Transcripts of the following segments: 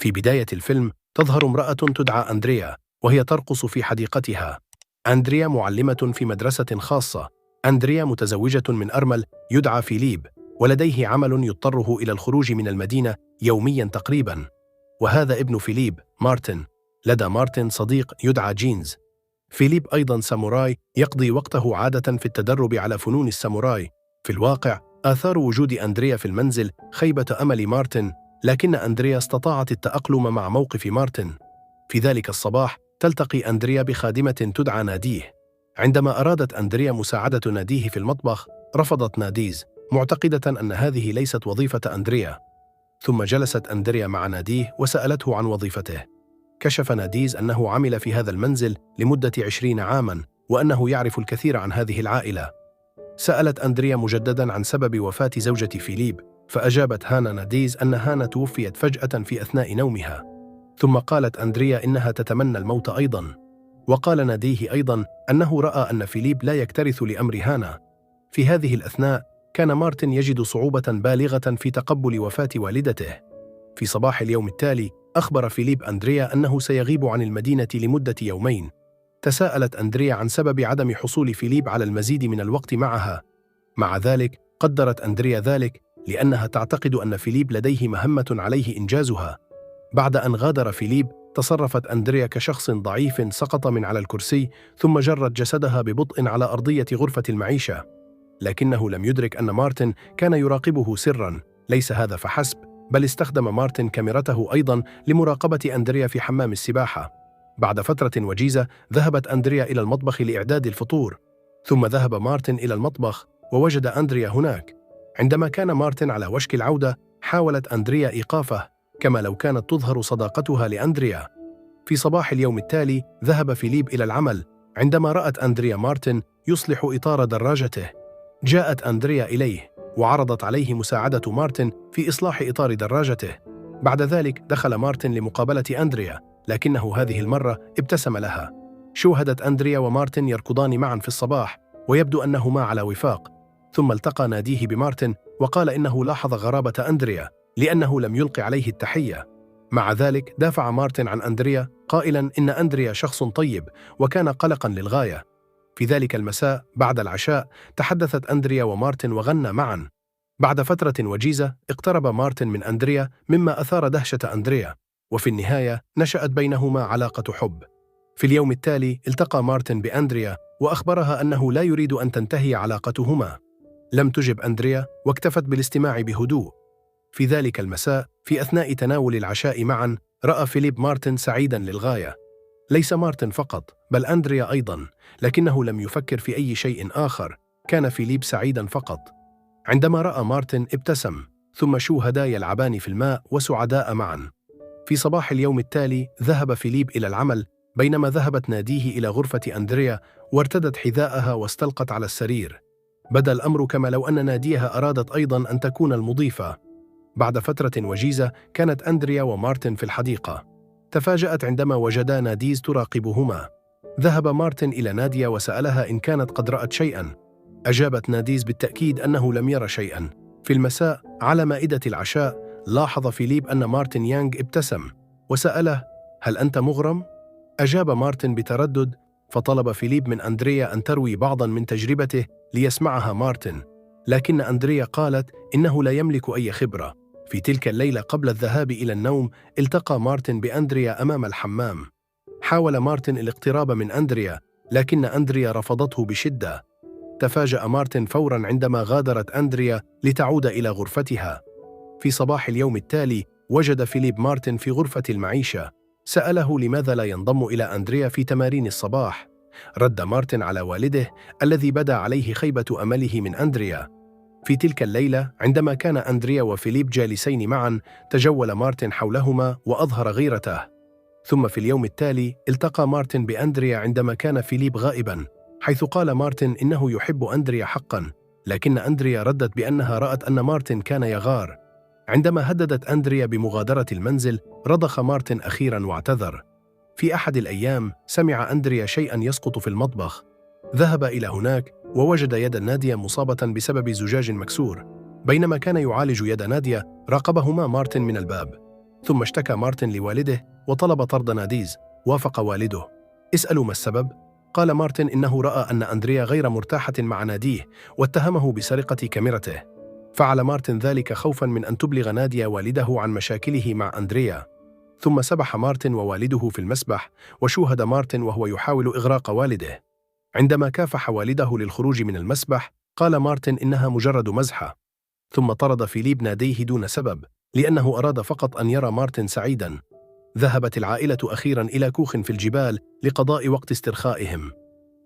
في بداية الفيلم تظهر امرأة تدعى أندريا وهي ترقص في حديقتها. أندريا معلمة في مدرسة خاصة. أندريا متزوجة من أرمل يدعى فيليب، ولديه عمل يضطره إلى الخروج من المدينة يومياً تقريباً. وهذا ابن فيليب، مارتن. لدى مارتن صديق يدعى جينز. فيليب أيضاً ساموراي يقضي وقته عادة في التدرب على فنون الساموراي. في الواقع آثار وجود أندريا في المنزل خيبة أمل مارتن، لكن أندريا استطاعت التأقلم مع موقف مارتن. في ذلك الصباح تلتقي أندريا بخادمة تدعى ناديه. عندما أرادت أندريا مساعدة ناديه في المطبخ رفضت ناديز، معتقدة أن هذه ليست وظيفة أندريا. ثم جلست أندريا مع ناديه وسألته عن وظيفته. كشف ناديز أنه عمل في هذا المنزل لمدة 20 عاماً وأنه يعرف الكثير عن هذه العائلة. سألت أندريا مجدداً عن سبب وفاة زوجة فيليب، فأجابت هانا ناديز أن هانا توفيت فجأة في أثناء نومها. ثم قالت أندريا إنها تتمنى الموت أيضاً. وقال ناديه أيضاً أنه رأى أن فيليب لا يكترث لأمر هانا. في هذه الأثناء كان مارتن يجد صعوبة بالغة في تقبل وفاة والدته. في صباح اليوم التالي أخبر فيليب أندريا أنه سيغيب عن المدينة لمدة يومين. تساءلت أندريا عن سبب عدم حصول فيليب على المزيد من الوقت معها. مع ذلك قدرت أندريا ذلك لأنها تعتقد أن فيليب لديه مهمة عليه إنجازها. بعد أن غادر فيليب تصرفت أندريا كشخص ضعيف سقط من على الكرسي، ثم جرت جسدها ببطء على أرضية غرفة المعيشة. لكنه لم يدرك أن مارتن كان يراقبه سراً. ليس هذا فحسب، بل استخدم مارتن كاميرته أيضاً لمراقبة أندريا في حمام السباحة. بعد فترة وجيزة ذهبت أندريا إلى المطبخ لإعداد الفطور. ثم ذهب مارتن إلى المطبخ ووجد أندريا هناك. عندما كان مارتن على وشك العودة حاولت أندريا إيقافه، كما لو كانت تظهر صداقتها لأندريا. في صباح اليوم التالي ذهب فيليب إلى العمل. عندما رأت أندريا مارتن يصلح إطار دراجته، جاءت أندريا إليه وعرضت عليه مساعدة مارتن في إصلاح إطار دراجته. بعد ذلك دخل مارتن لمقابلة أندريا، لكنه هذه المرة ابتسم لها. شوهدت أندريا ومارتن يركضان معا في الصباح، ويبدو أنهما على وفاق. ثم التقى ناديه بمارتن وقال إنه لاحظ غرابة أندريا لأنه لم يلقي عليه التحية. مع ذلك دافع مارتن عن أندريا قائلا إن أندريا شخص طيب وكان قلقا للغاية. في ذلك المساء بعد العشاء تحدثت أندريا ومارتن وغنى معا. بعد فترة وجيزة اقترب مارتن من أندريا مما أثار دهشة أندريا، وفي النهاية نشأت بينهما علاقة حب. في اليوم التالي التقى مارتن بأندريا وأخبرها أنه لا يريد أن تنتهي علاقتهما. لم تجب أندريا واكتفت بالاستماع بهدوء. في ذلك المساء في أثناء تناول العشاء معا رأى فيليب مارتن سعيدا للغاية. ليس مارتن فقط بل أندريا أيضا، لكنه لم يفكر في أي شيء آخر. كان فيليب سعيدا فقط. عندما رأى مارتن ابتسم، ثم شوهدا يلعبان في الماء وسعداء معا. في صباح اليوم التالي ذهب فيليب إلى العمل، بينما ذهبت ناديه إلى غرفة أندريا وارتدت حذاءها واستلقت على السرير. بدا الأمر كما لو أن ناديها أرادت أيضا أن تكون المضيفة. بعد فترة وجيزة كانت أندريا ومارتن في الحديقة. تفاجأت عندما وجدا ناديز تراقبهما. ذهب مارتن إلى ناديا وسألها إن كانت قد رأت شيئا. أجابت ناديز بالتأكيد أنه لم يرى شيئا. في المساء على مائدة العشاء لاحظ فيليب أن مارتن يانغ ابتسم وسأله: هل أنت مغرم؟ أجاب مارتن بتردد، فطلب فيليب من أندريا أن تروي بعضا من تجربته ليسمعها مارتن، لكن أندريا قالت إنه لا يملك أي خبرة. في تلك الليلة قبل الذهاب إلى النوم التقى مارتن بأندريا أمام الحمام. حاول مارتن الاقتراب من أندريا، لكن أندريا رفضته بشدة. تفاجأ مارتن فوراً عندما غادرت أندريا لتعود إلى غرفتها. في صباح اليوم التالي وجد فيليب مارتن في غرفة المعيشة. سأله لماذا لا ينضم إلى أندريا في تمارين الصباح. رد مارتن على والده الذي بدا عليه خيبة أمله من أندريا. في تلك الليلة عندما كان أندريا وفيليب جالسين معا تجول مارتن حولهما وأظهر غيرته. ثم في اليوم التالي التقى مارتن بأندريا عندما كان فيليب غائبا، حيث قال مارتن إنه يحب أندريا حقا، لكن أندريا ردت بأنها رأت أن مارتن كان يغار. عندما هددت أندريا بمغادرة المنزل رضخ مارتن أخيرا واعتذر. في أحد الأيام سمع أندريا شيئا يسقط في المطبخ. ذهب إلى هناك ووجد يد نادية مصابة بسبب زجاج مكسور. بينما كان يعالج يد نادية راقبهما مارتن من الباب. ثم اشتكى مارتن لوالده وطلب طرد ناديز. وافق والده. اسألوا ما السبب؟ قال مارتن إنه رأى أن أندريا غير مرتاحة مع ناديه واتهمه بسرقة كاميرته. فعل مارتن ذلك خوفاً من أن تبلغ ناديا والده عن مشاكله مع أندريا. ثم سبح مارتن ووالده في المسبح، وشوهد مارتن وهو يحاول إغراق والده. عندما كافح والده للخروج من المسبح، قال مارتن إنها مجرد مزحة. ثم طرد فيليب ناديه دون سبب، لأنه أراد فقط أن يرى مارتن سعيداً. ذهبت العائلة أخيراً إلى كوخ في الجبال لقضاء وقت استرخائهم.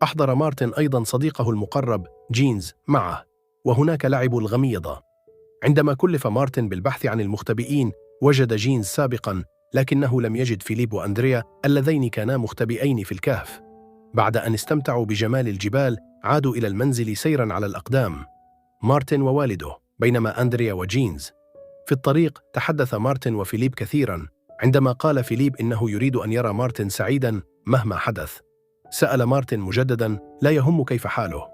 أحضر مارتن أيضاً صديقه المقرب جينز معه، وهناك لعبوا الغميضة. عندما كلف مارتن بالبحث عن المختبئين، وجد جينز سابقاً، لكنه لم يجد فيليب وأندريا اللذين كانا مختبئين في الكهف. بعد أن استمتعوا بجمال الجبال، عادوا إلى المنزل سيراً على الأقدام، مارتن ووالده، بينما أندريا وجينز. في الطريق تحدث مارتن وفيليب كثيراً. عندما قال فيليب إنه يريد أن يرى مارتن سعيداً مهما حدث، سأل مارتن مجدداً: لا يهم كيف حاله؟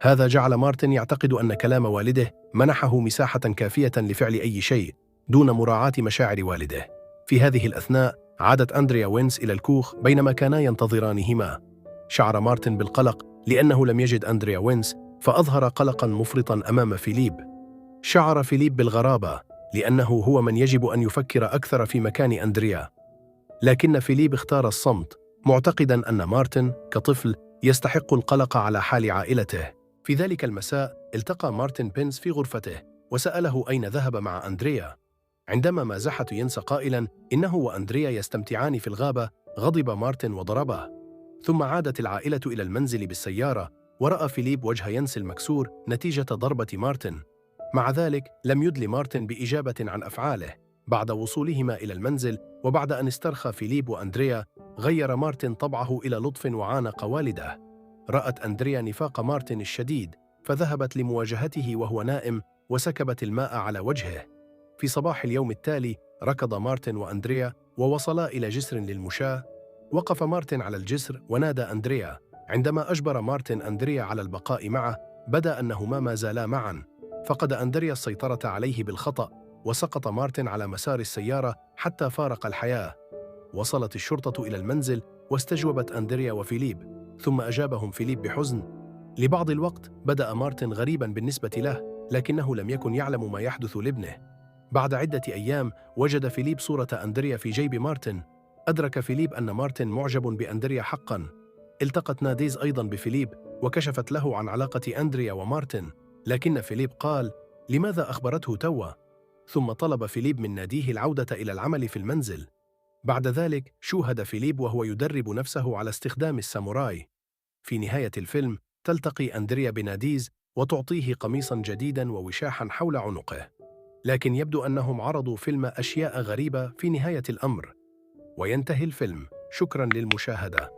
هذا جعل مارتن يعتقد أن كلام والده منحه مساحة كافية لفعل أي شيء دون مراعاة مشاعر والده. في هذه الأثناء عادت أندريا وينس إلى الكوخ بينما كانا ينتظرانهما. شعر مارتن بالقلق لأنه لم يجد أندريا وينس، فأظهر قلقاً مفرطاً أمام فيليب. شعر فيليب بالغرابة لأنه هو من يجب أن يفكر أكثر في مكان أندريا، لكن فيليب اختار الصمت، معتقداً أن مارتن كطفل يستحق القلق على حال عائلته. في ذلك المساء التقى مارتن بينس في غرفته وسأله أين ذهب مع أندريا. عندما مازحت ينسى قائلاً إنه وأندريا يستمتعان في الغابة، غضب مارتن وضربه. ثم عادت العائلة إلى المنزل بالسيارة، ورأى فيليب وجه ينس المكسور نتيجة ضربة مارتن. مع ذلك لم يدل مارتن بإجابة عن أفعاله. بعد وصولهما إلى المنزل وبعد أن استرخى فيليب وأندريا، غير مارتن طبعه إلى لطف وعانق والده. رأت أندريا نفاق مارتن الشديد، فذهبت لمواجهته وهو نائم وسكبت الماء على وجهه. في صباح اليوم التالي ركض مارتن وأندريا ووصلا إلى جسر للمشاة. وقف مارتن على الجسر ونادى أندريا. عندما أجبر مارتن أندريا على البقاء معه، بدا أنهما ما زالا معا. فقد أندريا السيطرة عليه بالخطأ، وسقط مارتن على مسار السيارة حتى فارق الحياة. وصلت الشرطة إلى المنزل واستجوبت أندريا وفيليب، ثم أجابهم فيليب بحزن. لبعض الوقت بدأ مارتن غريباً بالنسبة له، لكنه لم يكن يعلم ما يحدث لابنه. بعد عدة أيام وجد فيليب صورة أندريا في جيب مارتن. أدرك فيليب أن مارتن معجب بأندريا حقاً. التقت ناديز أيضاً بفيليب وكشفت له عن علاقة أندريا ومارتن، لكن فيليب قال: لماذا أخبرته توا؟ ثم طلب فيليب من ناديه العودة إلى العمل في المنزل. بعد ذلك شوهد فيليب وهو يدرب نفسه على استخدام الساموراي. في نهاية الفيلم تلتقي أندريا بناديز وتعطيه قميصاً جديداً ووشاحاً حول عنقه، لكن يبدو أنهم عرضوا فيلم أشياء غريبة في نهاية الأمر. وينتهي الفيلم. شكراً للمشاهدة.